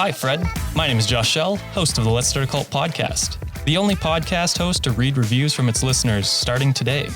Hi, Fred. My name is Josh Shell, host of the Let's Start a Cult podcast, the only podcast host to read reviews from its listeners starting today.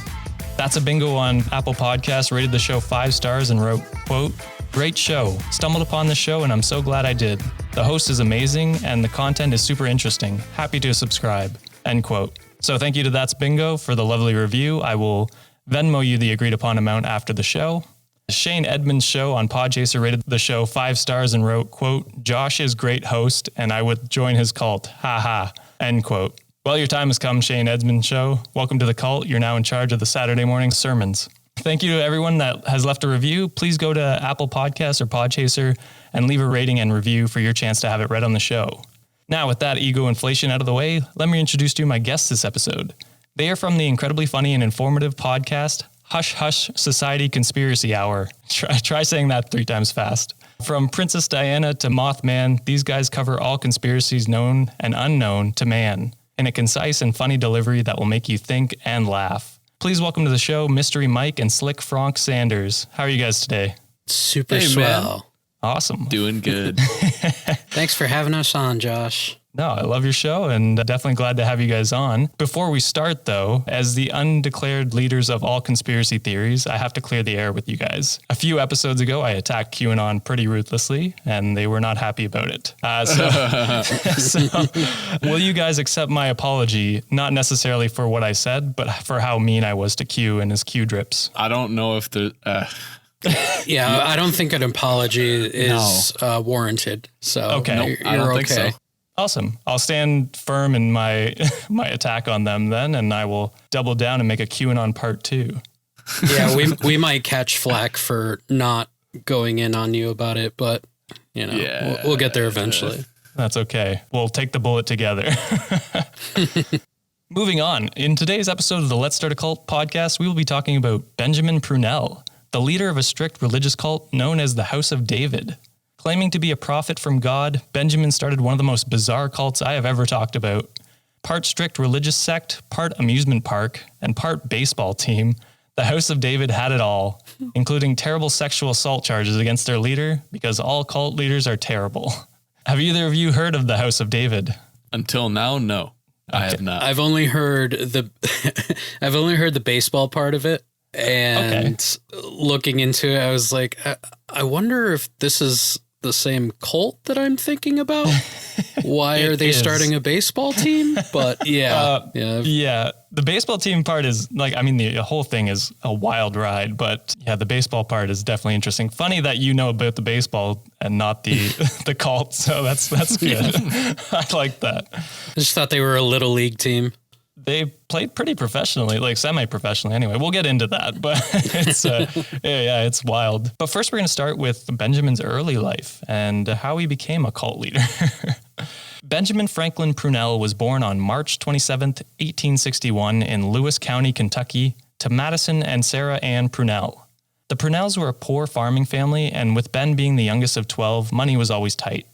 That's a Bingo on Apple Podcasts rated the show 5 stars and wrote, quote, "Great show. Stumbled upon the show and I'm so glad I did. The host is amazing and the content is super interesting. Happy to subscribe," end quote. So thank you to That's Bingo for the lovely review. I will Venmo you the agreed upon amount after the show. Shane Edmonds' show on Podchaser rated the show 5 stars and wrote, quote, "Josh is great host and I would join his cult. Ha ha," end quote. Well, your time has come, Shane Edmonds' show. Welcome to the cult. You're now in charge of the Saturday morning sermons. Thank you to everyone that has left a review. Please go to Apple Podcasts or Podchaser and leave a rating and review for your chance to have it read on the show. Now, with that ego inflation out of the way, let me introduce to you my guests this episode. They are from the incredibly funny and informative podcast, Hush Hush Society Conspiracy Hour. Try saying that 3 times fast. From Princess Diana to Mothman, these guys cover all conspiracies known and unknown to man in a concise and funny delivery that will make you think and laugh. Please welcome to the show, Mystery Mike and Slick Frank Sanders. How are you guys today? Super swell. Man. Awesome. Doing good. Thanks for having us on, Josh. No, I love your show and definitely glad to have you guys on. Before we start, though, as the undeclared leaders of all conspiracy theories, I have to clear the air with you guys. A few episodes ago, I attacked QAnon pretty ruthlessly, and they were not happy about it. So will you guys accept my apology, not necessarily for what I said, but for how mean I was to Q and his Q drips? I don't know if the... Yeah, I don't think an apology is warranted. So okay. Nope, I don't think so. Awesome. I'll stand firm in my my attack on them then, and I will double down and make a QAnon part 2. Yeah, we might catch flack for not going in on you about it, but you know, we'll get there eventually. That's okay. We'll take the bullet together. Moving on. In today's episode of the Let's Start a Cult podcast, we will be talking about Benjamin Prunell, the leader of a strict religious cult known as the House of David. Claiming to be a prophet from God, Benjamin started one of the most bizarre cults I have ever talked about. Part strict religious sect, part amusement park, and part baseball team, the House of David had it all, including terrible sexual assault charges against their leader, because all cult leaders are terrible. Have either of you heard of the House of David? Until now, no. I have not. I've only heard the baseball part of it, and looking into it, I was like, I wonder if this is the same cult that I'm thinking about. Why are they starting a baseball team? But yeah. The baseball team part is like, I mean, the whole thing is a wild ride, but yeah, the baseball part is definitely interesting. Funny that you know about the baseball and not the the cult. So that's good. I like that. I just thought they were a little league team. They played pretty professionally, like semi-professionally anyway. We'll get into that, but it's it's wild. But first we're going to start with Benjamin's early life and how he became a cult leader. Benjamin Franklin Prunell was born on March 27th, 1861 in Lewis County, Kentucky, to Madison and Sarah Ann Prunell. The Prunells were a poor farming family, and with Ben being the youngest of 12, money was always tight.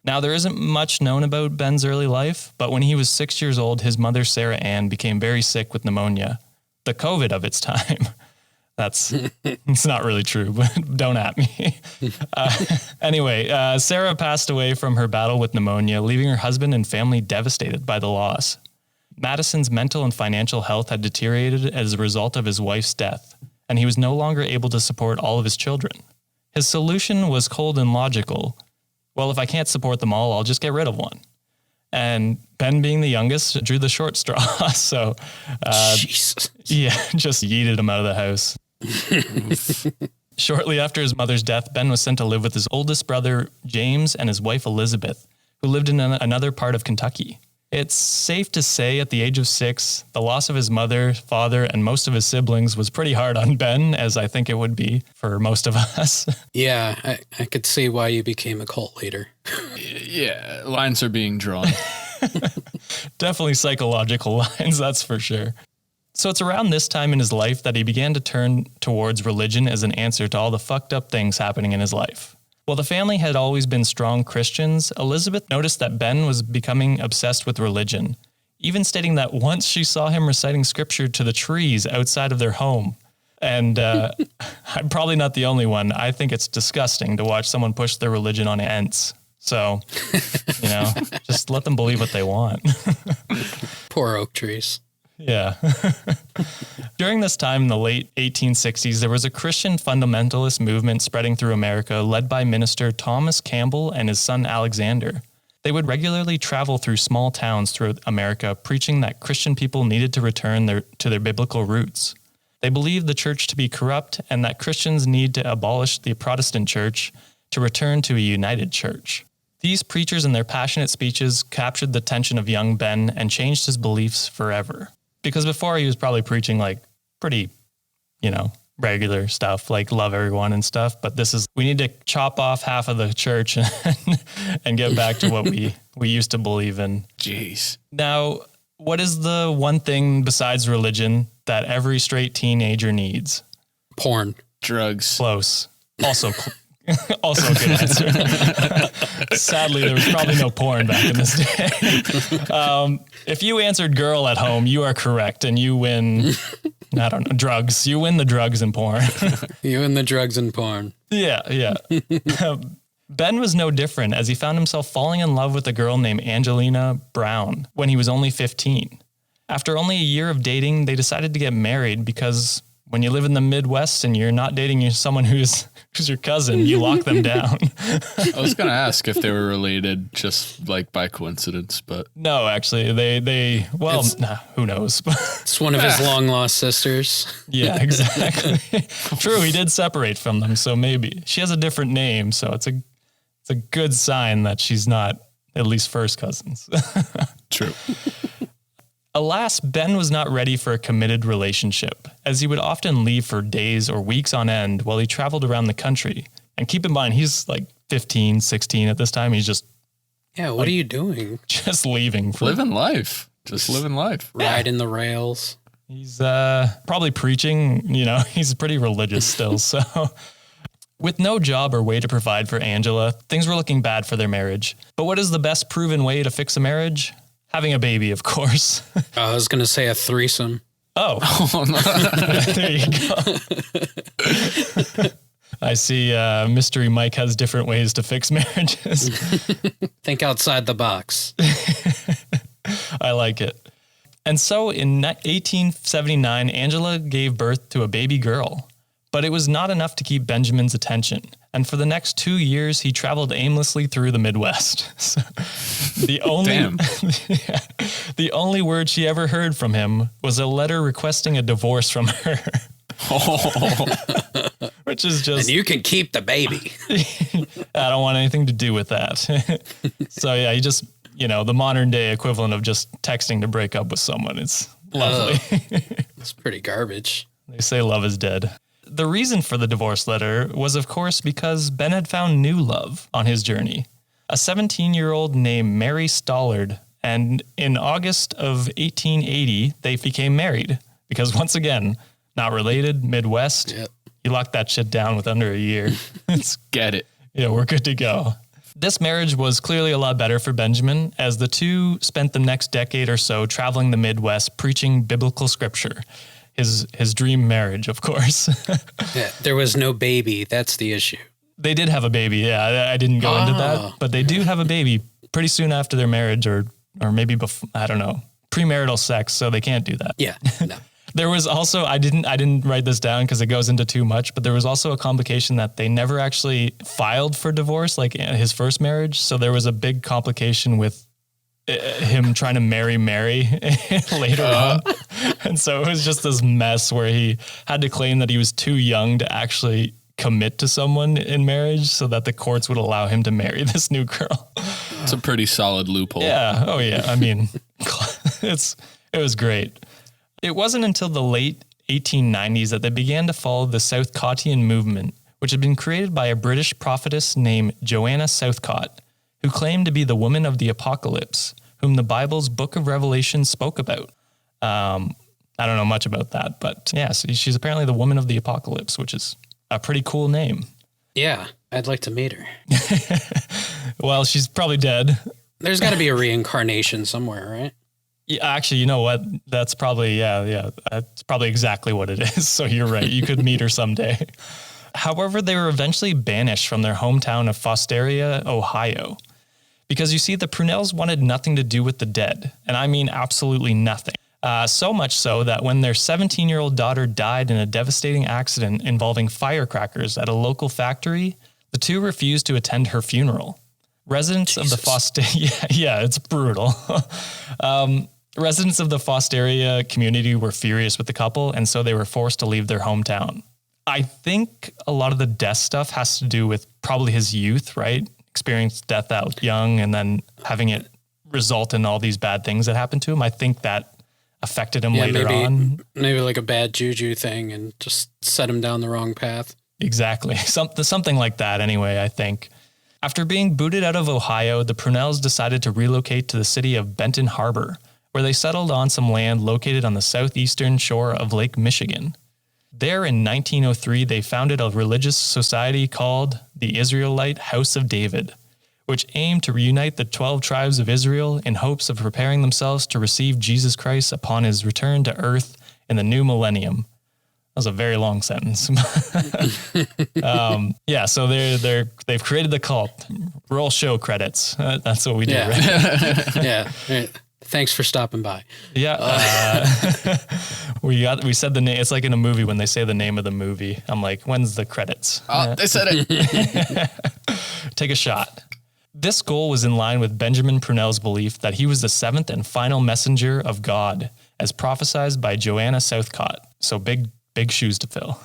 Now, there isn't much known about Ben's early life, but when he was 6 years old, his mother, Sarah Ann, became very sick with pneumonia, the COVID of its time. It's not really true, but don't at me. Anyway, Sarah passed away from her battle with pneumonia, leaving her husband and family devastated by the loss. Madison's mental and financial health had deteriorated as a result of his wife's death, and he was no longer able to support all of his children. His solution was cold and logical. Well, if I can't support them all, I'll just get rid of one. And Ben, being the youngest, drew the short straw. So, Jesus. Yeah, just yeeted him out of the house. Shortly after his mother's death, Ben was sent to live with his oldest brother, James, and his wife, Elizabeth, who lived in another part of Kentucky. It's safe to say at the age of 6, the loss of his mother, father, and most of his siblings was pretty hard on Ben, as I think it would be for most of us. Yeah, I could see why you became a cult leader. Yeah, lines are being drawn. Definitely psychological lines, that's for sure. So it's around this time in his life that he began to turn towards religion as an answer to all the fucked up things happening in his life. While the family had always been strong Christians, Elizabeth noticed that Ben was becoming obsessed with religion, even stating that once she saw him reciting scripture to the trees outside of their home. And I'm probably not the only one. I think it's disgusting to watch someone push their religion on ants. So, just let them believe what they want. Poor oak trees. Yeah. During this time in the late 1860s, there was a Christian fundamentalist movement spreading through America led by minister Thomas Campbell and his son Alexander. They would regularly travel through small towns throughout America, preaching that Christian people needed to return to their biblical roots. They believed the church to be corrupt and that Christians need to abolish the Protestant church to return to a united church. These preachers and their passionate speeches captured the attention of young Ben and changed his beliefs forever. Because before he was probably preaching like pretty, regular stuff, like love everyone and stuff. But this is, we need to chop off half of the church and get back to what we used to believe in. Jeez. Now, what is the one thing besides religion that every straight teenager needs? Porn. Drugs. Close. Also a good answer. Sadly, there was probably no porn back in this day. If you answered girl at home, you are correct, and you win, I don't know, drugs. You win the drugs and porn. You win the drugs and porn. Yeah. Ben was no different, as he found himself falling in love with a girl named Angelina Brown when he was only 15. After only a year of dating, they decided to get married because when you live in the Midwest and you're not dating someone who's your cousin, you lock them down. I was going to ask if they were related just like by coincidence, but no, actually who knows? It's one of his long lost sisters. Yeah, exactly. True. He did separate from them. So maybe she has a different name. So it's a good sign that she's not at least first cousins. True. Alas, Ben was not ready for a committed relationship, as he would often leave for days or weeks on end while he traveled around the country. And keep in mind, he's like 15, 16 at this time. He's just... Yeah, what are you doing? Just leaving. Living life. Just living life. Riding the rails. He's probably preaching, he's pretty religious still. So with no job or way to provide for Angela, things were looking bad for their marriage. But what is the best proven way to fix a marriage? Having a baby, of course. I was going to say a threesome. Oh, there you go. I see Mystery Mike has different ways to fix marriages. Think outside the box. I like it. And so in 1879, Angela gave birth to a baby girl. But it was not enough to keep Benjamin's attention. And for the next 2 years, he traveled aimlessly through the Midwest. So the only word she ever heard from him was a letter requesting a divorce from her. Which is just... And you can keep the baby. I don't want anything to do with that. So yeah, he just, the modern day equivalent of just texting to break up with someone. It's lovely. It's pretty garbage. They say love is dead. The reason for the divorce letter was, of course, because Ben had found new love on his journey. A 17-year-old named Mary Stollard, and in August of 1880, they became married. Because once again, not related, Midwest, Yep. You locked that shit down with under a year. Get it. Yeah, we're good to go. This marriage was clearly a lot better for Benjamin, as the two spent the next decade or so traveling the Midwest preaching biblical scripture. His dream marriage, of course. Yeah, there was no baby. That's the issue. They did have a baby. Yeah, I didn't go into that, but they do have a baby pretty soon after their marriage, or maybe before, I don't know, premarital sex. So they can't do that. Yeah, no. There was also, I didn't write this down because it goes into too much, but there was also a complication that they never actually filed for divorce, like his first marriage. So there was a big complication with him trying to marry Mary later on. And so it was just this mess where he had to claim that he was too young to actually commit to someone in marriage so that the courts would allow him to marry this new girl. It's a pretty solid loophole. Yeah. Oh yeah. I mean, it was great. It wasn't until the late 1890s that they began to follow the Southcottian movement, which had been created by a British prophetess named Joanna Southcott, who claimed to be the woman of the apocalypse, whom the Bible's book of Revelation spoke about. I don't know much about that, but yeah, so she's apparently the woman of the apocalypse, which is a pretty cool name. Yeah, I'd like to meet her. Well, she's probably dead. There's got to be a reincarnation somewhere, right? Yeah, actually, you know what? That's probably, that's probably exactly what it is. So you're right. You could meet her someday. However, they were eventually banished from their hometown of Fostoria, Ohio. Because you see, the Prunells wanted nothing to do with the dead, and I mean absolutely nothing. So much so that when their 17-year-old daughter died in a devastating accident involving firecrackers at a local factory, the two refused to attend her funeral. Residents of the yeah, it's brutal. Residents of the Fosteria community were furious with the couple, and so they were forced to leave their hometown. I think a lot of the death stuff has to do with probably his youth, right? Experienced death out young and then having it result in all these bad things that happened to him. I think that affected him later on. Maybe like a bad juju thing and just set him down the wrong path. Exactly. Something like that anyway, I think. After being booted out of Ohio, the Prunells decided to relocate to the city of Benton Harbor, where they settled on some land located on the southeastern shore of Lake Michigan. There in 1903, they founded a religious society called the Israelite House of David, which aimed to reunite the 12 tribes of Israel in hopes of preparing themselves to receive Jesus Christ upon his return to earth in the new millennium. That was a very long sentence. So they've created the cult. Roll show credits. That's what we do, right? Yeah. Thanks for stopping by. Yeah. We said the name. It's like in a movie when they say the name of the movie. I'm like, when's the credits? Oh, they said it. Take a shot. This goal was in line with Benjamin Prunell's belief that he was the seventh and final messenger of God, as prophesied by Joanna Southcott. So big shoes to fill.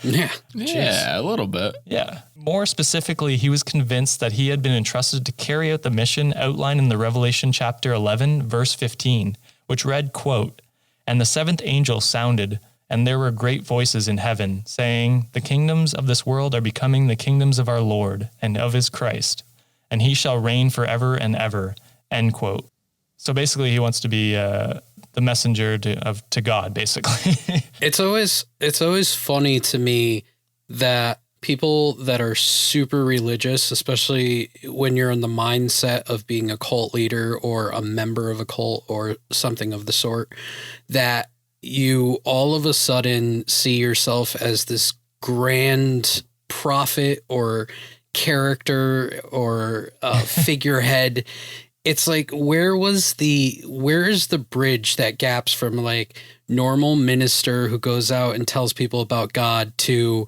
Yeah, a little bit. Yeah. More specifically, he was convinced that he had been entrusted to carry out the mission outlined in the Revelation chapter 11, verse 15, which read, quote, "And the seventh angel sounded, and there were great voices in heaven, saying, the kingdoms of this world are becoming the kingdoms of our Lord and of his Christ, and he shall reign forever and ever," end quote. So basically, he wants to be the messenger to God, basically. It's always funny to me that people that are super religious, especially when you're in the mindset of being a cult leader or a member of a cult or something of the sort, that you all of a sudden see yourself as this grand prophet or character or figurehead. It's like, where is the bridge that gaps from like normal minister who goes out and tells people about God to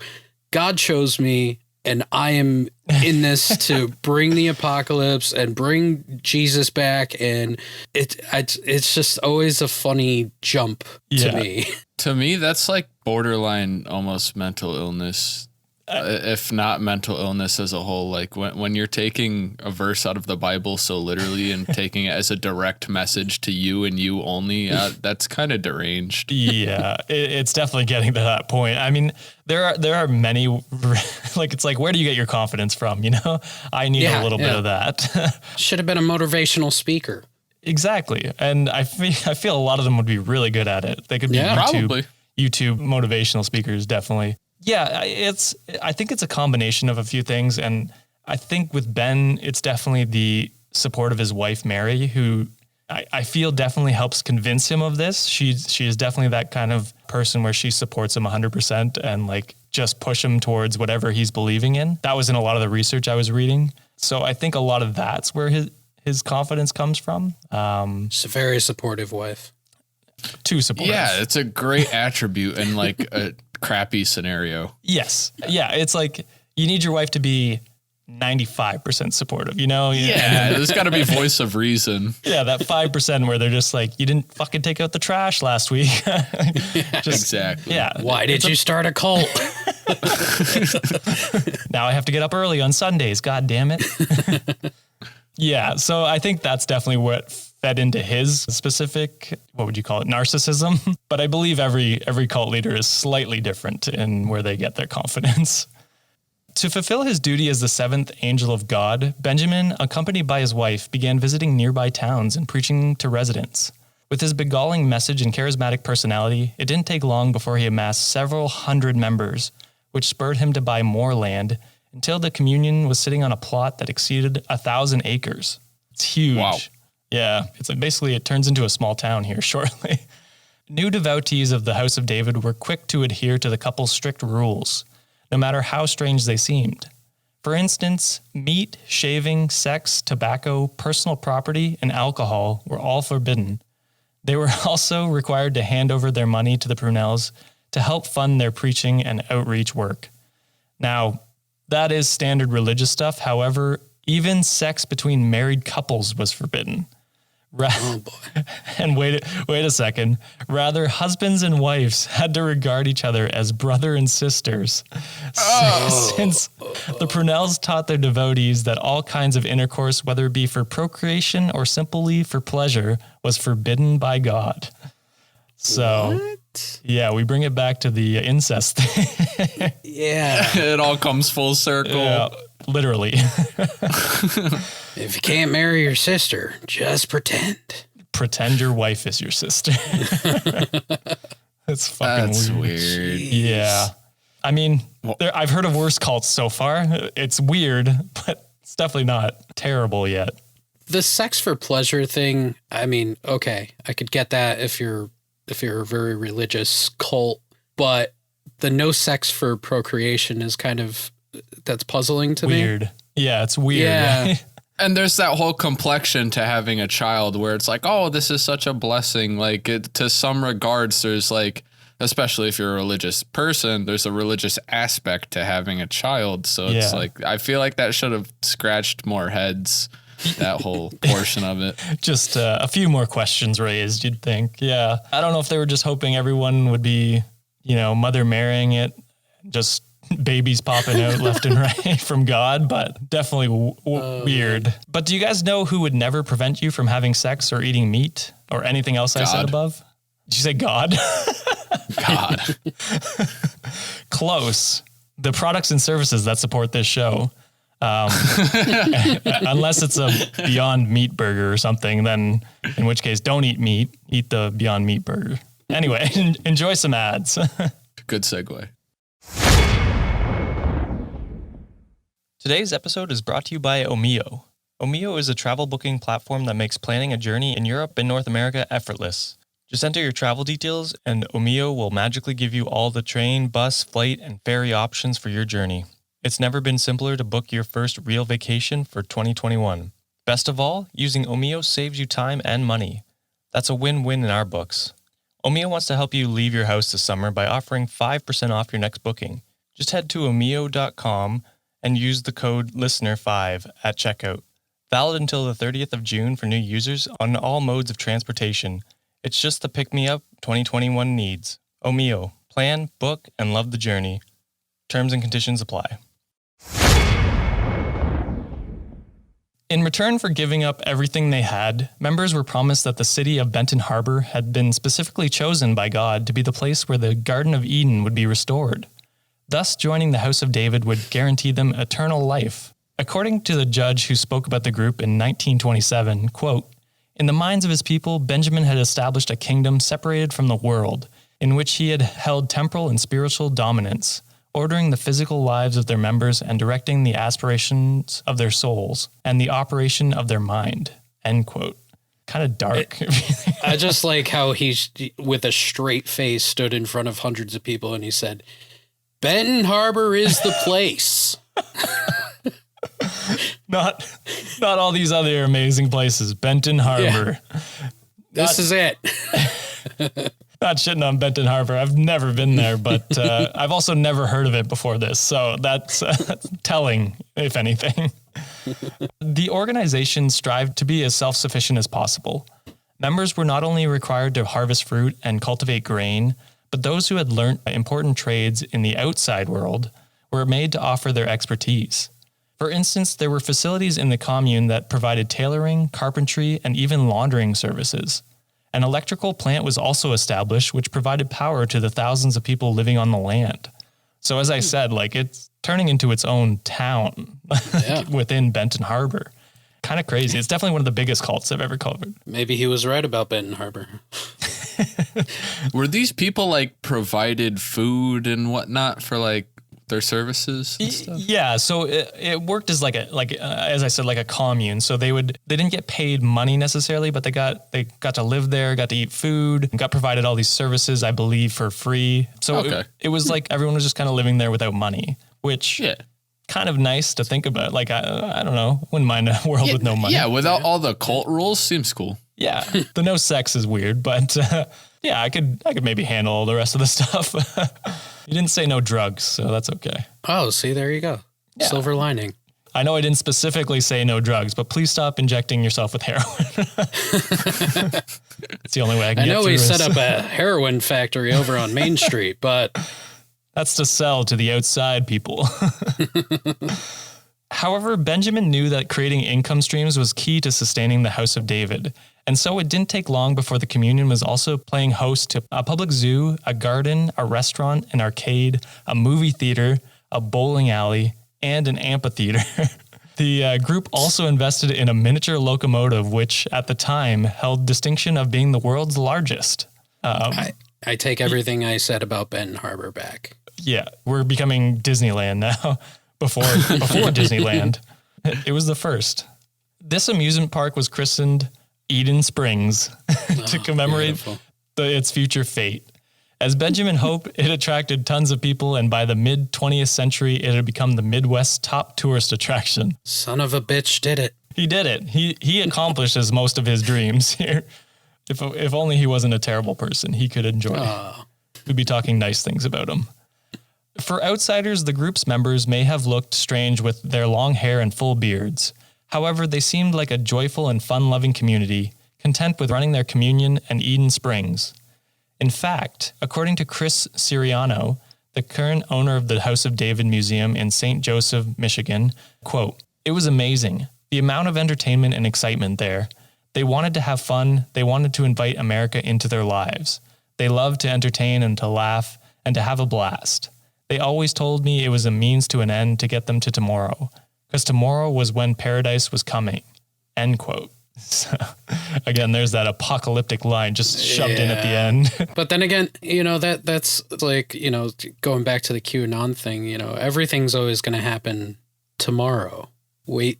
God chose me and I am in this to bring the apocalypse and bring Jesus back. And it's just always a funny jump to me. To me, that's like borderline almost mental illness. If not mental illness as a whole, like when you're taking a verse out of the Bible so literally and taking it as a direct message to you and you only, that's kind of deranged. Yeah, it's definitely getting to that point. I mean, there are many, like, it's like, where do you get your confidence from? You know, I need a little bit of that. Should have been a motivational speaker. Exactly. And I feel a lot of them would be really good at it. They could be YouTube motivational speakers, definitely. Yeah, I think it's a combination of a few things. And I think with Ben, it's definitely the support of his wife, Mary, who I feel definitely helps convince him of this. She is definitely that kind of person where she supports him 100% and like just push him towards whatever he's believing in. That was in a lot of the research I was reading. So I think a lot of that's where his confidence comes from. She's a very supportive wife. Too supportive. Yeah, it's a great attribute in like a crappy scenario. Yes. Yeah. It's like you need your wife to be 95% supportive, you know? Yeah. There's got to be voice of reason. Yeah. That 5% where they're just like, you didn't fucking take out the trash last week. Exactly. Yeah. Why did you start a cult? Now I have to get up early on Sundays. God damn it. Yeah. So I think that's definitely what fed into his specific, what would you call it, narcissism. But I believe every cult leader is slightly different in where they get their confidence. To fulfill his duty as the seventh angel of God, Benjamin, accompanied by his wife, began visiting nearby towns and preaching to residents. With his beguiling message and charismatic personality, it didn't take long before he amassed several hundred members, which spurred him to buy more land until the communion was sitting on a plot that exceeded 1,000 acres. It's huge. Wow. Yeah, it's like basically it turns into a small town here shortly. New devotees of the House of David were quick to adhere to the couple's strict rules, no matter how strange they seemed. For instance, meat, shaving, sex, tobacco, personal property, and alcohol were all forbidden. They were also required to hand over their money to the Prunells to help fund their preaching and outreach work. Now, that is standard religious stuff. However, even sex between married couples was forbidden. Oh boy. And wait a second. Rather, husbands and wives had to regard each other as brother and sisters. Since the Prunells taught their devotees that all kinds of intercourse, whether it be for procreation or simply for pleasure, was forbidden by God. So, yeah, we bring it back to the incest thing. Yeah. It all comes full circle. Yeah, literally. If you can't marry your sister, just pretend. Pretend your wife is your sister. That's fucking weird. Yeah. I mean, I've heard of worse cults so far. It's weird, but it's definitely not terrible yet. The sex for pleasure thing, I mean, okay, I could get that if you're a very religious cult, but the no sex for procreation is kind of, that's puzzling to me. Weird. Yeah, it's weird. Yeah. Right? And there's that whole complexion to having a child where it's like, oh, this is such a blessing. Like, to some regards, there's like, especially if you're a religious person, there's a religious aspect to having a child. So it's like, I feel like that should have scratched more heads, that whole portion of it. Just a few more questions raised, you'd think. Yeah. I don't know if they were just hoping everyone would be, mother marrying it, just babies popping out left and right from God, but definitely weird. But do you guys know who would never prevent you from having sex or eating meat or anything else I said above? Did you say God? God. Close. The products and services that support this show. Unless it's a Beyond Meat burger or something, then in which case don't eat meat, eat the Beyond Meat burger. Anyway, enjoy some ads. Good segue. Today's episode is brought to you by Omio. Omio is a travel booking platform that makes planning a journey in Europe and North America effortless. Just enter your travel details and Omio will magically give you all the train, bus, flight, and ferry options for your journey. It's never been simpler to book your first real vacation for 2021. Best of all, using Omio saves you time and money. That's a win-win in our books. Omio wants to help you leave your house this summer by offering 5% off your next booking. Just head to omio.com and use the code LISTENER5 at checkout. Valid until the 30th of June for new users on all modes of transportation. It's just the pick-me-up 2021 needs. Omio. Plan, book, and love the journey. Terms and conditions apply. In return for giving up everything they had, members were promised that the city of Benton Harbor had been specifically chosen by God to be the place where the Garden of Eden would be restored. Thus, joining the House of David would guarantee them eternal life. According to the judge who spoke about the group in 1927, quote, "In the minds of his people, Benjamin had established a kingdom separated from the world, in which he had held temporal and spiritual dominance, ordering the physical lives of their members and directing the aspirations of their souls and the operation of their mind." End quote. Kind of dark. I just like how he, with a straight face, stood in front of hundreds of people and he said, "Benton Harbor is the place." Not all these other amazing places. Benton Harbor. Yeah. This is it. Not shitting on Benton Harbor. I've never been there, but I've also never heard of it before this. So that's telling, if anything. The organization strived to be as self-sufficient as possible. Members were not only required to harvest fruit and cultivate grain, but those who had learnt important trades in the outside world were made to offer their expertise. For instance, there were facilities in the commune that provided tailoring, carpentry, and even laundering services. An electrical plant was also established, which provided power to the thousands of people living on the land. So as I said, it's turning into its own town within Benton Harbor. Kind of crazy. It's definitely one of the biggest cults I've ever covered. Maybe he was right about Benton Harbor. Were these people provided food and whatnot for their services and stuff? Yeah, so it worked as as I said, like a commune. So they didn't get paid money necessarily, but they got to live there, got to eat food, got provided all these services, I believe, for free. So it was like everyone was just kind of living there without money, which kind of nice to think about. Like, I don't know, wouldn't mind a world with no money. Yeah, without all the cult rules, seems cool. Yeah, the no sex is weird, but yeah, I could maybe handle all the rest of the stuff. You didn't say no drugs, so that's okay. Oh, see, there you go. Yeah. Silver lining. I know I didn't specifically say no drugs, but please stop injecting yourself with heroin. It's the only way I can get through we this. set up a heroin factory over on Main Street, but... That's to sell to the outside people. However, Benjamin knew that creating income streams was key to sustaining the House of David. And so it didn't take long before the communion was also playing host to a public zoo, a garden, a restaurant, an arcade, a movie theater, a bowling alley, and an amphitheater. The group also invested in a miniature locomotive, which at the time held distinction of being the world's largest. I take everything I said about Benton Harbor back. Yeah, we're becoming Disneyland now. Before Disneyland, it was the first. This amusement park was christened Eden Springs to commemorate its future fate. As Benjamin hoped, it attracted tons of people, and by the mid-20th century, it had become the Midwest's top tourist attraction. Son of a bitch did it. He did it. He accomplished most of his dreams here. If only he wasn't a terrible person, he could enjoy it. We'd be talking nice things about him. For outsiders, the group's members may have looked strange with their long hair and full beards. However, they seemed like a joyful and fun-loving community, content with running their communion and Eden Springs. In fact, according to Chris Siriano, the current owner of the House of David Museum in St. Joseph, Michigan, quote, "It was amazing. The amount of entertainment and excitement there. They wanted to have fun. They wanted to invite America into their lives. They loved to entertain and to laugh and to have a blast. They always told me it was a means to an end to get them to tomorrow, because tomorrow was when paradise was coming." End quote. So, again, there's that apocalyptic line just shoved in at the end. But then again, that's like, going back to the QAnon thing, everything's always going to happen tomorrow. Wait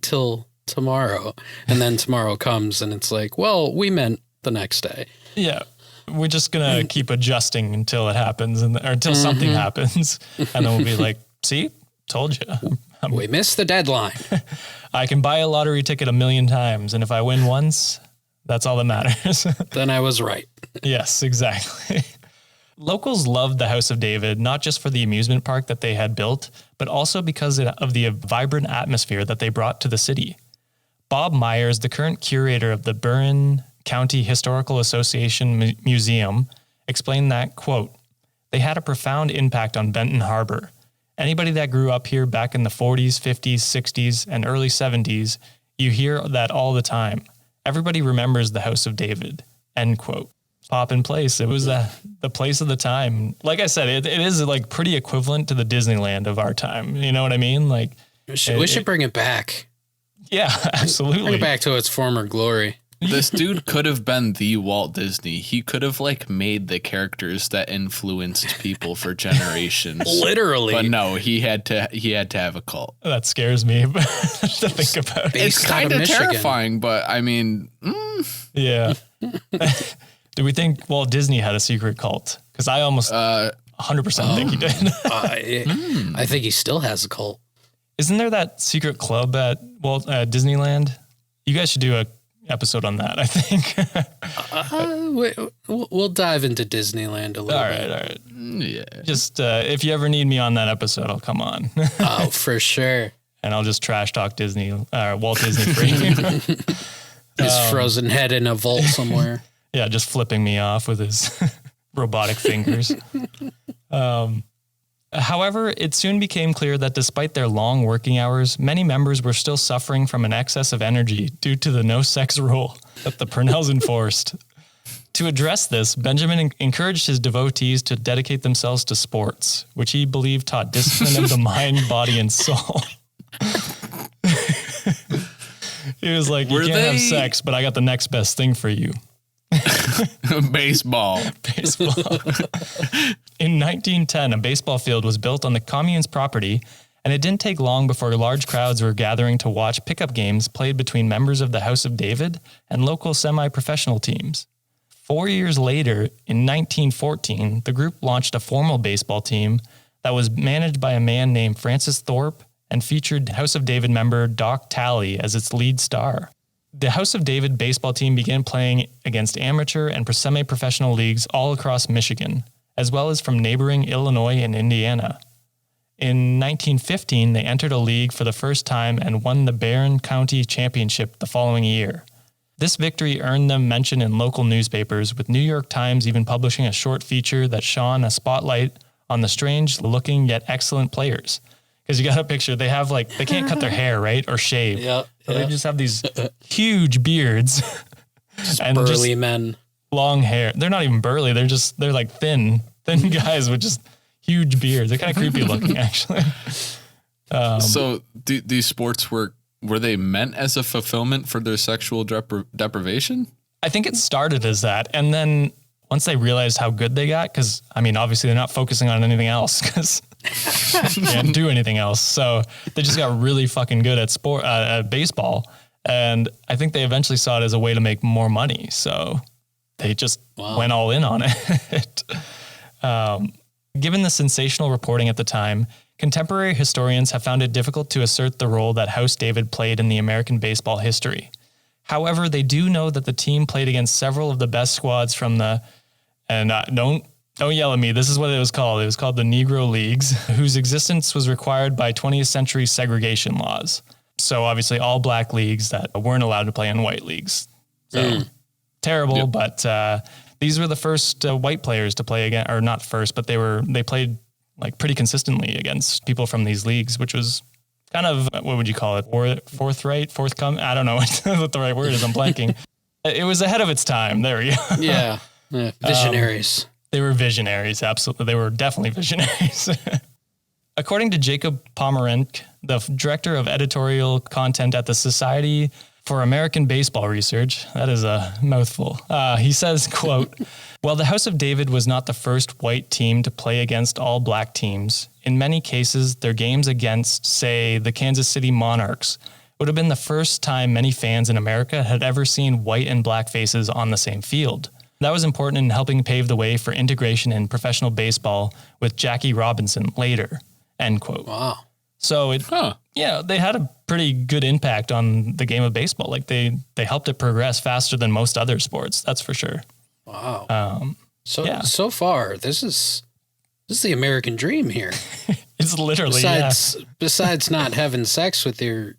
till tomorrow. And then tomorrow comes and it's like, well, we meant the next day. Yeah. We're just going to keep adjusting until it happens or until something happens. And then we'll be like, see, told you. We missed the deadline. I can buy a lottery ticket 1,000,000 times. And if I win once, that's all that matters. Then I was right. Yes, exactly. Locals loved the House of David, not just for the amusement park that they had built, but also because of the vibrant atmosphere that they brought to the city. Bob Myers, the current curator of the Burin County Historical Association Museum, explained that, quote, "They had a profound impact on Benton Harbor. Anybody that grew up here back in the 40s, 50s, 60s, and early 70s, you hear that all the time. Everybody remembers the House of David." End quote. Pop in place. It was the place of the time. Like I said, it is like pretty equivalent to the Disneyland of our time. You know what I mean? Like we should bring it back. Yeah, absolutely. Bring it back to its former glory. This dude could have been the Walt Disney. He could have made the characters that influenced people for generations. Literally. But no, he had to have a cult. That scares me to think about. It's kind of terrifying, but I mean, yeah. Do we think Walt Disney had a secret cult? Because I almost 100% think he did. I think he still has a cult. Isn't there that secret club at Disneyland? You guys should do a episode on that, I think. We'll dive into Disneyland a little bit. All right. Yeah. Just if you ever need me on that episode, I'll come on. Oh, for sure. And I'll just trash talk Walt Disney for you. His frozen head in a vault somewhere. Yeah, just flipping me off with his robotic fingers. However, it soon became clear that despite their long working hours, many members were still suffering from an excess of energy due to the no-sex rule that the Purnells enforced. To address this, Benjamin encouraged his devotees to dedicate themselves to sports, which he believed taught discipline of the mind, body, and soul. He was like, you can't have sex, but I got the next best thing for you. Baseball. In 1910, a baseball field was built on the commune's property, and it didn't take long before large crowds were gathering to watch pickup games played between members of the House of David and local semi-professional teams. 4 years later, in 1914, the group launched a formal baseball team, that was managed by a man named Francis Thorpe and featured House of David member Doc Talley as its lead star. The House of David baseball team began playing against amateur and semi-professional leagues all across Michigan, as well as from neighboring Illinois and Indiana. In 1915, they entered a league for the first time and won the Barron County Championship the following year. This victory earned them mention in local newspapers, with New York Times even publishing a short feature that shone a spotlight on the strange-looking yet excellent players. Because you got a picture, they have they can't cut their hair, right? Or shave. Yeah. So they just have these huge beards. And burly men. Long hair. They're not even burly. They're like thin guys with just huge beards. They're kind of creepy looking, actually. So these sports were they meant as a fulfillment for their sexual deprivation? I think it started as that. And then once they realized how good they got, because, obviously they're not focusing on anything else because they can't do anything else. So they just got really fucking good at baseball. And I think they eventually saw it as a way to make more money. So they just went all in on it. Given the sensational reporting at the time, contemporary historians have found it difficult to assert the role that House David played in the American baseball history. However, they do know that the team played against several of the best squads from don't yell at me, this is what it was called. It was called the Negro Leagues, whose existence was required by 20th century segregation laws. So obviously all black leagues that weren't allowed to play in white leagues. So terrible, but these were the first white players to play again, or not first, but they played pretty consistently against people from these leagues, which was kind of, what would you call it? Forthcoming? I don't know what the right word is. I'm blanking. It was ahead of its time. There we go. Yeah. Visionaries. They were visionaries. Absolutely. They were definitely visionaries. According to Jacob Pomerenke, the director of editorial content at the Society for American Baseball Research, that is a mouthful. He says, quote, "While the House of David was not the first white team to play against all black teams, in many cases, their games against, say, the Kansas City Monarchs would have been the first time many fans in America had ever seen white and black faces on the same field. That was important in helping pave the way for integration in professional baseball with Jackie Robinson later," end quote. Wow. So they had a pretty good impact on the game of baseball. They helped it progress faster than most other sports. That's for sure. Wow. So far, this is the American dream here. It's literally, besides not having sex with your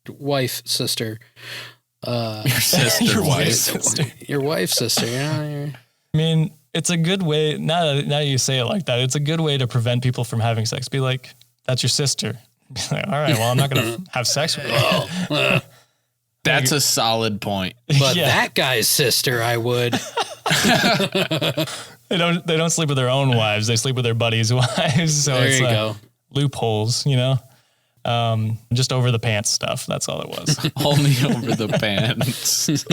wife, sister, your sister, your wife, sister. Your wife's sister. It's a good way. Now that you say it like that, it's a good way to prevent people from having sex. Be like, that's your sister. Be like, all right, well, I'm not going to have sex with you. That's a solid point. But that guy's sister, I would. They don't sleep with their own wives. They sleep with their buddies' wives. So there you go. Loopholes, just over the pants stuff. That's all it was. Only over the pants.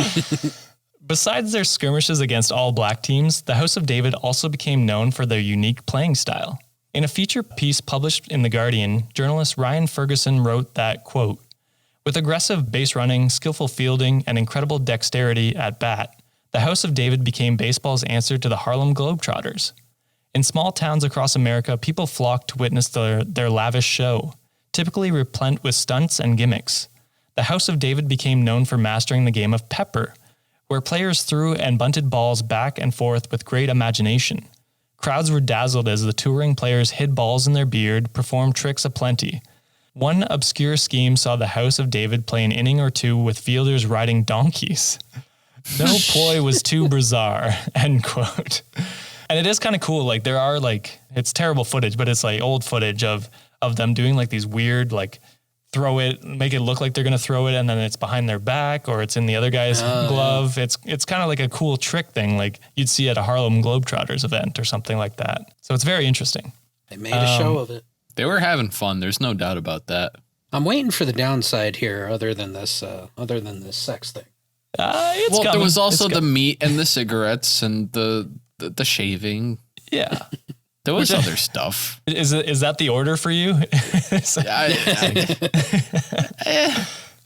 Besides their skirmishes against all black teams, the House of David also became known for their unique playing style. In a feature piece published in The Guardian, journalist Ryan Ferguson wrote that, quote, "With aggressive base running, skillful fielding, and incredible dexterity at bat, the House of David became baseball's answer to the Harlem Globetrotters. In small towns across America, people flocked to witness their lavish show, typically replete with stunts and gimmicks. The House of David became known for mastering the game of pepper, where players threw and bunted balls back and forth with great imagination. Crowds were dazzled as the touring players hid balls in their beard, performed tricks aplenty. One obscure scheme saw the House of David play an inning or two with fielders riding donkeys. No ploy was too bizarre," end quote. And it is kind of cool. There are it's terrible footage, but it's old footage of them doing these weird, throw it, make it look like they're going to throw it, and then it's behind their back or it's in the other guy's glove. Yeah. It's kind of like a cool trick thing you'd see at a Harlem Globetrotters event or something like that. So it's very interesting. They made a show of it. They were having fun. There's no doubt about that. I'm waiting for the downside here other than this sex thing. There was also the meat and the cigarettes and the shaving. Yeah. There was other stuff. Is that the order for you?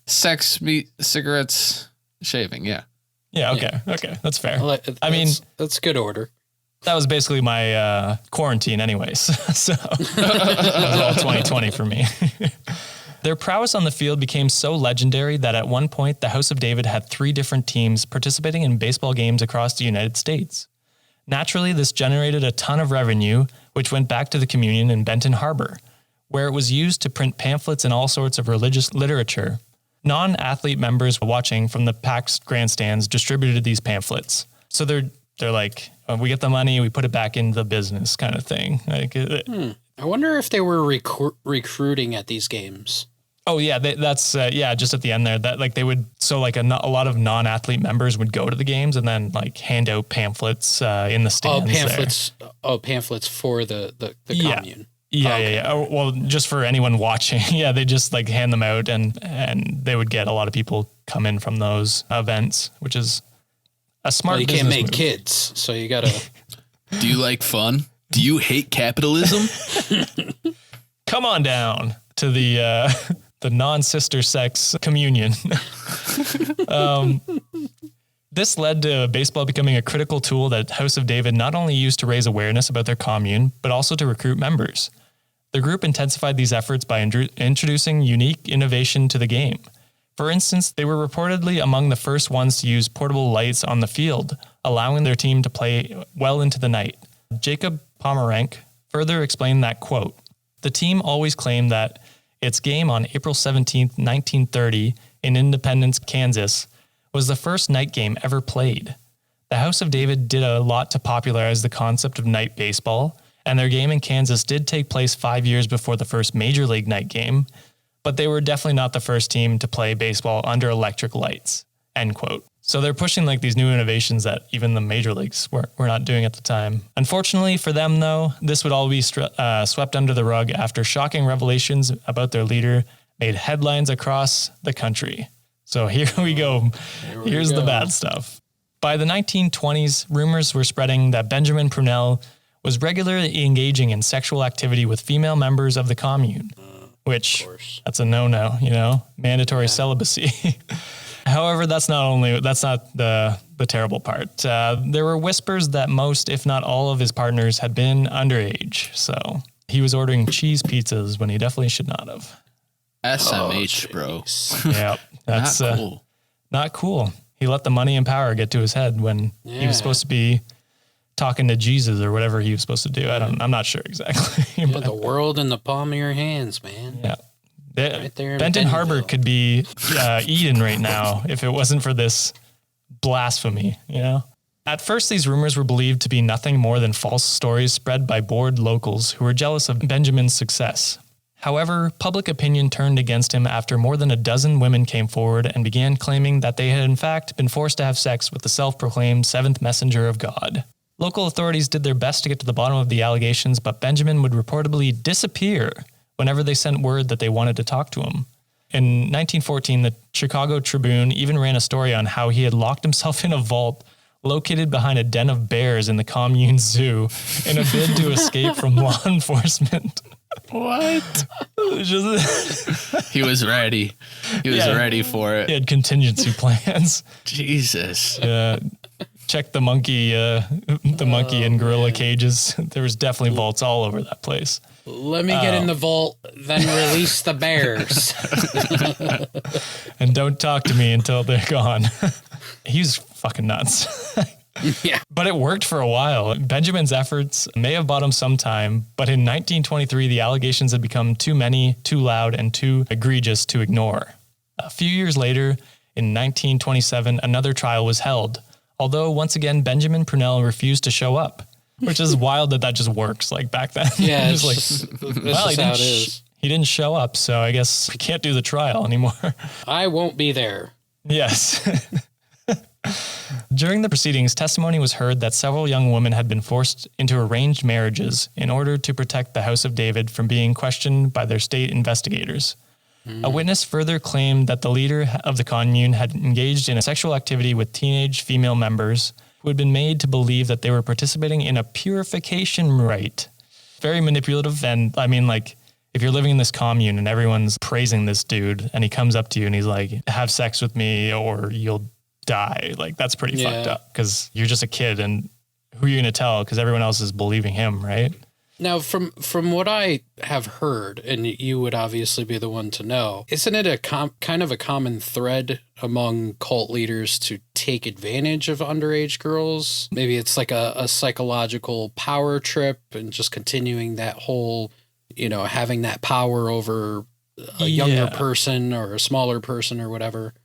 Sex, meat, cigarettes, shaving. Yeah. Yeah. Okay. Okay. That's fair. That's good order. That was basically my quarantine anyways. So that was all 2020 for me. Their prowess on the field became so legendary that at one point, the House of David had 3 different teams participating in baseball games across the United States. Naturally, this generated a ton of revenue, which went back to the communion in Benton Harbor, where it was used to print pamphlets and all sorts of religious literature. Non-athlete members watching from the packed grandstands distributed these pamphlets. So they're like, we get the money, we put it back into the business kind of thing. Like, I wonder if they were recruiting at these games. Oh yeah, that's just at the end there that like they would, so like a lot of non-athlete members would go to the games and then like hand out pamphlets in the stands. Pamphlets for the commune. Yeah, okay. Yeah. Oh, well, just for anyone watching. Yeah, they just like hand them out and they would get a lot of people come in from those events, which is a smart business move. You can't make kids, so you gotta. Do you like fun? Do you hate capitalism? Come on down to the non-sister sex communion. This led to baseball becoming a critical tool that House of David not only used to raise awareness about their commune, but also to recruit members. The group intensified these efforts by introducing unique innovation to the game. For instance, they were reportedly among the first ones to use portable lights on the field, allowing their team to play well into the night. Jacob Pomerank further explained that, quote, "The team always claimed that its game on April 17th, 1930 in Independence, Kansas, was the first night game ever played. The House of David did a lot to popularize the concept of night baseball, and their game in Kansas did take place 5 years before the first major league night game, but they were definitely not the first team to play baseball under electric lights," end quote. So they're pushing like these new innovations that even the major leagues were not doing at the time. Unfortunately for them, though, this would all be swept under the rug after shocking revelations about their leader made headlines across the country. So here we go. Here's the bad stuff. By the 1920s, rumors were spreading that Benjamin Prunell was regularly engaging in sexual activity with female members of the commune, which that's a no-no, mandatory celibacy. However, that's not the terrible part. There were whispers that most, if not all, of his partners had been underage. So he was ordering cheese pizzas when he definitely should not have. SMH, bro. Yeah, that's not cool. Not cool. He let the money and power get to his head when he was supposed to be talking to Jesus or whatever he was supposed to do. I'm not sure exactly. Yeah, the world in the palm of your hands, man. Yeah. Right there in Benton Harbor could be Eden right now if it wasn't for this blasphemy, At first, these rumors were believed to be nothing more than false stories spread by bored locals who were jealous of Benjamin's success. However, public opinion turned against him after more than a dozen women came forward and began claiming that they had in fact been forced to have sex with the self-proclaimed seventh messenger of God. Local authorities did their best to get to the bottom of the allegations, but Benjamin would reportedly disappear whenever they sent word that they wanted to talk to him. In 1914, the Chicago Tribune even ran a story on how he had locked himself in a vault located behind a den of bears in the commune zoo in a bid to escape from law enforcement. What? He was ready. He was ready for it. He had contingency plans. Jesus. Check the monkey and gorilla cages. There was definitely vaults all over that place. Let me get in the vault, then release the bears. And don't talk to me until they're gone. He's fucking nuts. Yeah. But it worked for a while. Benjamin's efforts may have bought him some time, but in 1923, the allegations had become too many, too loud, and too egregious to ignore. A few years later, in 1927, another trial was held, although once again, Benjamin Prunell refused to show up. Which is wild that just works like back then. Yeah, it's like, well, he didn't show up, so I guess we can't do the trial anymore. I won't be there. Yes. During the proceedings, testimony was heard that several young women had been forced into arranged marriages in order to protect the House of David from being questioned by their state investigators. A witness further claimed that the leader of the commune had engaged in a sexual activity with teenage female members who had been made to believe that they were participating in a purification rite. Very manipulative. And I mean, like, if you're living in this commune and everyone's praising this dude and he comes up to you and he's like, have sex with me or you'll die. Like, that's pretty fucked up because you're just a kid and who are you going to tell? Because everyone else is believing him, right? Now, from what I have heard, and you would obviously be the one to know, isn't it a kind of a common thread among cult leaders to take advantage of underage girls? Maybe it's like a psychological power trip and just continuing that whole, having that power over a younger person or a smaller person or whatever.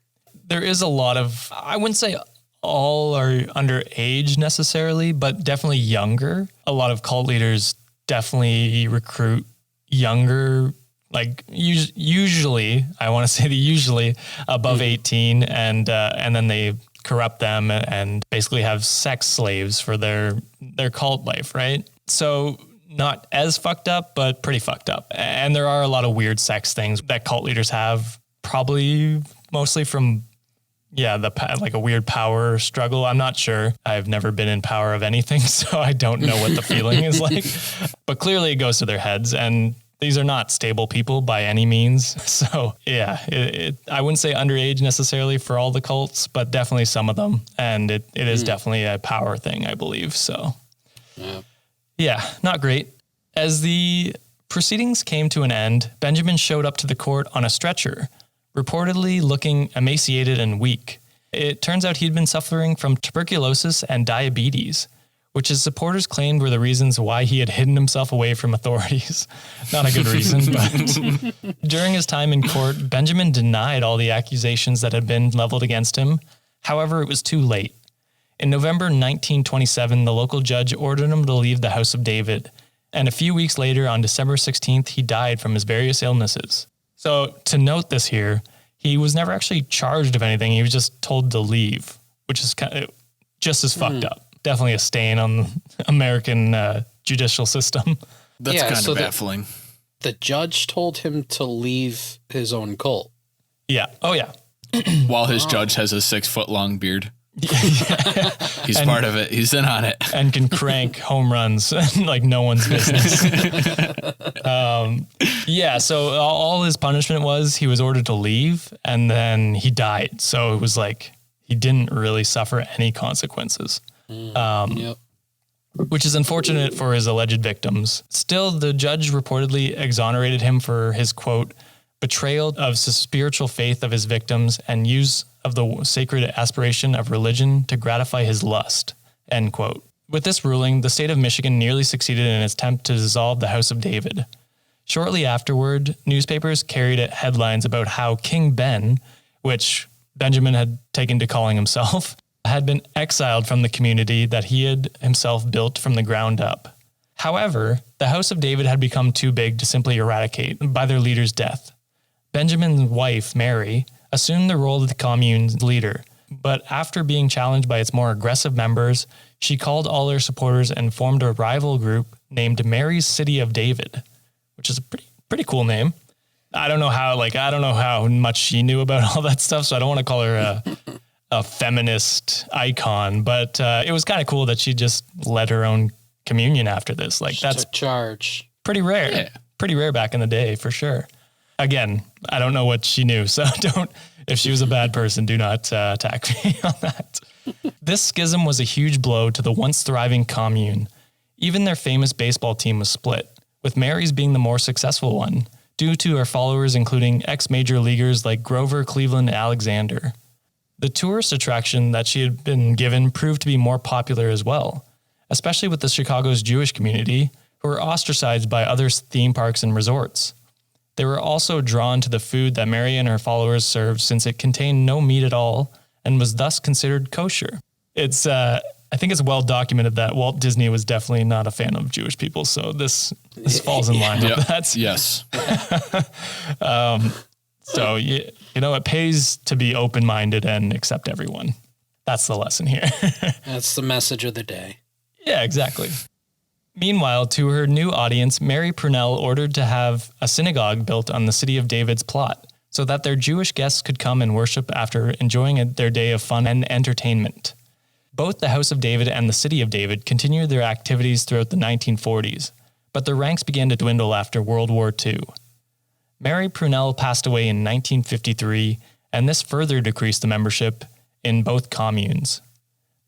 There is a lot of, I wouldn't say all are underage necessarily, but definitely younger. A lot of cult leaders definitely recruit younger, like usually, I want to say usually above 18, and then they corrupt them and basically have sex slaves for their cult life, right? So not as fucked up, but pretty fucked up. And there are a lot of weird sex things that cult leaders have, probably mostly from like a weird power struggle. I'm not sure. I've never been in power of anything, so I don't know what the feeling is like. But clearly it goes to their heads, and these are not stable people by any means. So yeah, I wouldn't say underage necessarily for all the cults, but definitely some of them. And it is definitely a power thing, I believe. So yeah, not great. As the proceedings came to an end, Benjamin showed up to the court on a stretcher, reportedly looking emaciated and weak. It turns out he'd been suffering from tuberculosis and diabetes, which his supporters claimed were the reasons why he had hidden himself away from authorities. Not a good reason, but during his time in court, Benjamin denied all the accusations that had been leveled against him. However, it was too late. In November 1927, the local judge ordered him to leave the House of David, and a few weeks later, on December 16th, he died from his various illnesses. So to note this here, he was never actually charged of anything. He was just told to leave, which is kind of just as fucked up. Definitely a stain on the American judicial system. That's kind of baffling. The judge told him to leave his own cult. Yeah. Oh, yeah. While his judge has a 6-foot-long beard. He's part of it. He's in on it. And can crank home runs like no one's business. So all his punishment was he was ordered to leave, and then he died. So it was like he didn't really suffer any consequences. Which is unfortunate for his alleged victims. Still, the judge reportedly exonerated him for his, quote, betrayal of the spiritual faith of his victims and use of the sacred aspiration of religion to gratify his lust, end quote. With this ruling, the state of Michigan nearly succeeded in its attempt to dissolve the House of David. Shortly afterward, newspapers carried headlines about how King Ben, which Benjamin had taken to calling himself, had been exiled from the community that he had himself built from the ground up. However, the House of David had become too big to simply eradicate by their leader's death. Benjamin's wife, Mary, assumed the role of the commune's leader, but after being challenged by its more aggressive members, she called all her supporters and formed a rival group named Mary's City of David, which is a pretty cool name. I don't know how much she knew about all that stuff, so I don't want to call her a feminist icon, but it was kind of cool that she just led her own communion after this. Like, that's charge. Pretty rare. Yeah. Pretty rare back in the day, for sure. Again, I don't know what she knew, so if she was a bad person, do not attack me on that. This schism was a huge blow to the once thriving commune. Even their famous baseball team was split, with Mary's being the more successful one, due to her followers including ex-major leaguers like Grover Cleveland Alexander. The tourist attraction that she had been given proved to be more popular as well, especially with the Chicago's Jewish community, who were ostracized by other theme parks and resorts. They were also drawn to the food that Mary and her followers served since it contained no meat at all and was thus considered kosher. I think it's well documented that Walt Disney was definitely not a fan of Jewish people, so this falls in line with that. Yes. So, it pays to be open-minded and accept everyone. That's the lesson here. That's the message of the day. Yeah, exactly. Meanwhile, to her new audience, Mary Prunell ordered to have a synagogue built on the City of David's plot so that their Jewish guests could come and worship after enjoying their day of fun and entertainment. Both the House of David and the City of David continued their activities throughout the 1940s, but their ranks began to dwindle after World War II. Mary Prunell passed away in 1953, and this further decreased the membership in both communes.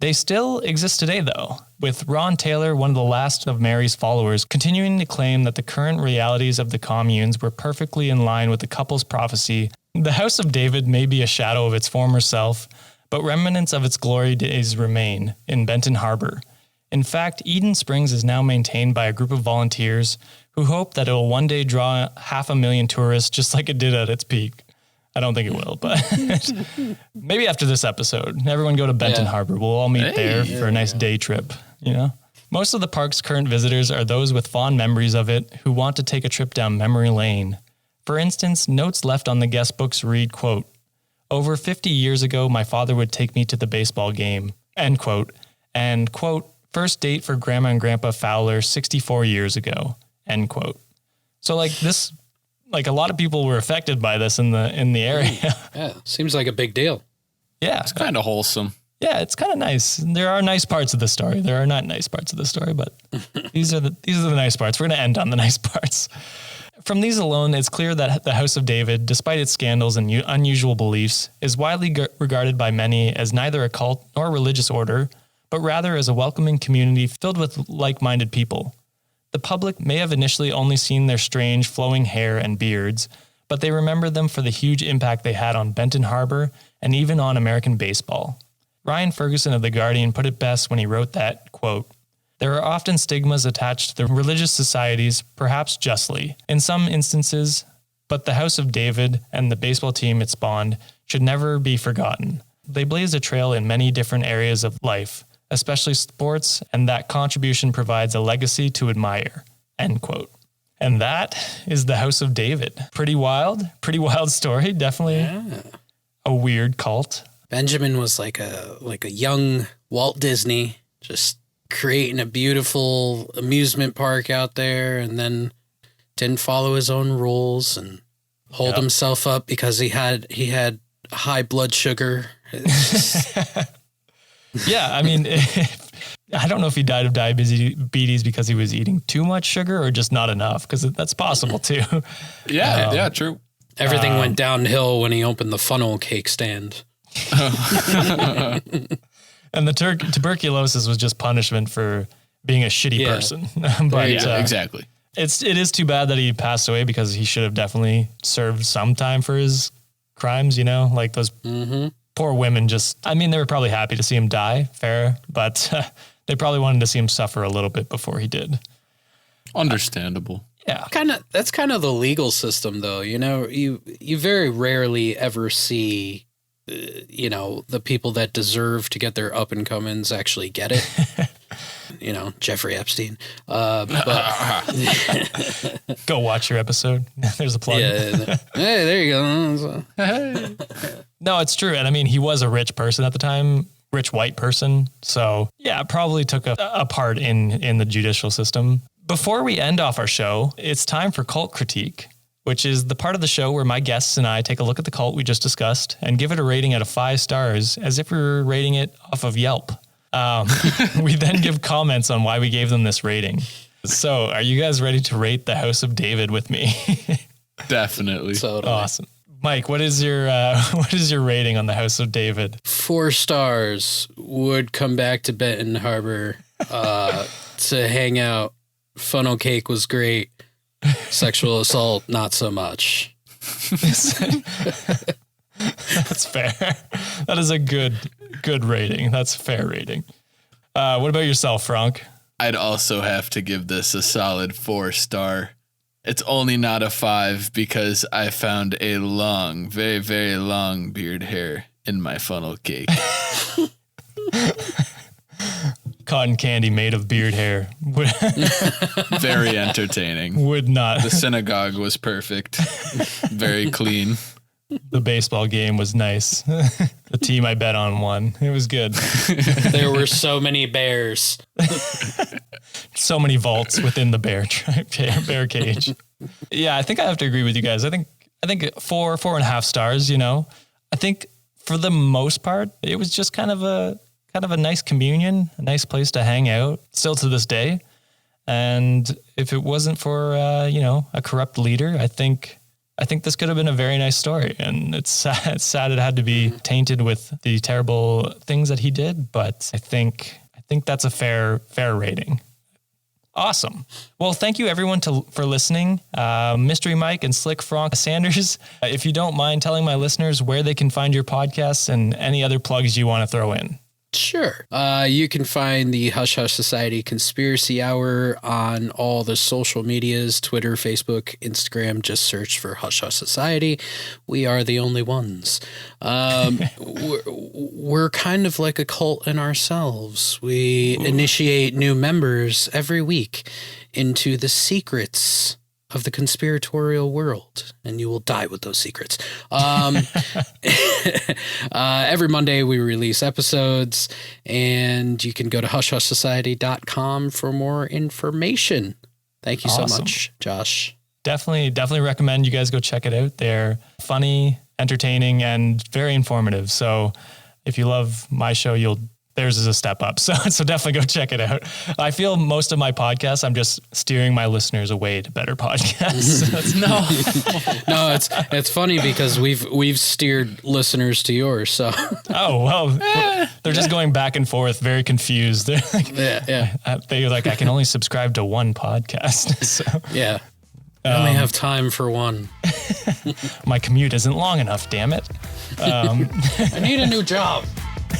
They still exist today, though, with Ron Taylor, one of the last of Mary's followers, continuing to claim that the current realities of the communes were perfectly in line with the couple's prophecy. The House of David may be a shadow of its former self, but remnants of its glory days remain in Benton Harbor. In fact, Eden Springs is now maintained by a group of volunteers who hope that it will one day draw 500,000 tourists just like it did at its peak. I don't think it will, but maybe after this episode, everyone go to Benton Harbor. We'll all meet there for a nice day trip, you know? Most of the park's current visitors are those with fond memories of it who want to take a trip down memory lane. For instance, notes left on the guest books read, quote, "Over 50 years ago, my father would take me to the baseball game," end quote, and, quote, "First date for Grandma and Grandpa Fowler 64 years ago," end quote. So like this, like a lot of people were affected by this in the area. Yeah, seems like a big deal. Yeah. It's kind of wholesome. Yeah, it's kind of nice. There are nice parts of the story. There are not nice parts of the story, but these are the nice parts. We're going to end on the nice parts. From these alone, it's clear that the House of David, despite its scandals and unusual beliefs, is widely regarded by many as neither a cult nor religious order, but rather as a welcoming community filled with like-minded people. The public may have initially only seen their strange flowing hair and beards, but they remember them for the huge impact they had on Benton Harbor and even on American baseball. Ryan Ferguson of The Guardian put it best when he wrote that, quote, "There are often stigmas attached to the religious societies, perhaps justly, in some instances, but the House of David and the baseball team it spawned should never be forgotten. They blazed a trail in many different areas of life, especially sports, and that contribution provides a legacy to admire," end quote. And that is the House of David. Pretty wild story. Definitely a weird cult. Benjamin was like a young Walt Disney, just creating a beautiful amusement park out there, and then didn't follow his own rules and hold himself up because he had high blood sugar. Yeah, I mean, I don't know if he died of diabetes because he was eating too much sugar or just not enough, because that's possible too. Yeah, true. Everything went downhill when he opened the funnel cake stand. And the tuberculosis was just punishment for being a shitty person. But exactly. It is too bad that he passed away, because he should have definitely served some time for his crimes, you know, like those poor women they were probably happy to see him die, fair, but they probably wanted to see him suffer a little bit before he did. Understandable. Yeah. That's kind of the legal system, though. You know, you very rarely ever see, the people that deserve to get their up and comings actually get it. You know, Jeffrey Epstein. But go watch your episode. There's a plug. Yeah. Hey, there you go. No, it's true. And I mean, he was a rich person at the time, rich white person. So yeah, probably took a part in the judicial system. Before we end off our show, it's time for cult critique, which is the part of the show where my guests and I take a look at the cult we just discussed and give it a rating out of 5 stars as if we were rating it off of Yelp. We then give comments on why we gave them this rating. So are you guys ready to rate the House of David with me? Definitely. Totally. Awesome. Mike, what is your rating on the House of David? 4 stars. Would come back to Benton Harbor to hang out. Funnel cake was great. Sexual assault, not so much. That's fair. That is a good rating. That's a fair rating. What about yourself, Frank? I'd also have to give this a solid 4 star. It's only not a 5 because I found a long, very, very long beard hair in my funnel cake. Cotton candy made of beard hair. Very entertaining. Would not. The synagogue was perfect. Very clean. The baseball game was nice. The team I bet on won. It was good. There were so many bears. So many vaults within the bear cage. Yeah, I think I have to agree with you guys. I think 4.5 stars, you know. I think for the most part, it was just kind of a nice communion, a nice place to hang out, still to this day. And if it wasn't for, a corrupt leader, I think I think this could have been a very nice story, and it's sad it had to be tainted with the terrible things that he did, but I think that's a fair rating. Awesome. Well, thank you everyone for listening. Mystery Mike and Slick Frank Sanders, if you don't mind telling my listeners where they can find your podcasts and any other plugs you want to throw in. Sure. You can find the Hush Hush Society Conspiracy Hour on all the social medias, Twitter, Facebook, Instagram. Just search for Hush Hush Society. We are the only ones. We're kind of like a cult in ourselves. We initiate new members every week into the secrets of the conspiratorial world, and you will die with those secrets. Every Monday we release episodes, and you can go to hushhushsociety.com for more information. Thank you so much, Josh. Definitely recommend you guys go check it out. They're funny, entertaining, and very informative. So if you love my show, theirs is a step up. So definitely go check it out. I feel most of my podcasts, I'm just steering my listeners away to better podcasts. No, it's funny because we've steered listeners to yours. So they're just going back and forth, very confused. They're like, they're like, I can only subscribe to one podcast. So yeah, I only have time for one. My commute isn't long enough. Damn it! I need a new job.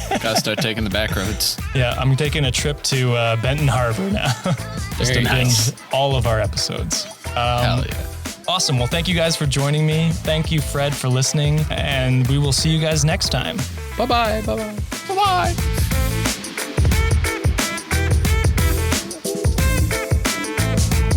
Gotta start taking the back roads. Yeah, I'm taking a trip to Benton Harbor now. Just to binge all of our episodes. Hell yeah. Awesome. Well, thank you guys for joining me. Thank you, Fred, for listening. And we will see you guys next time. Bye-bye. Bye-bye. Bye-bye.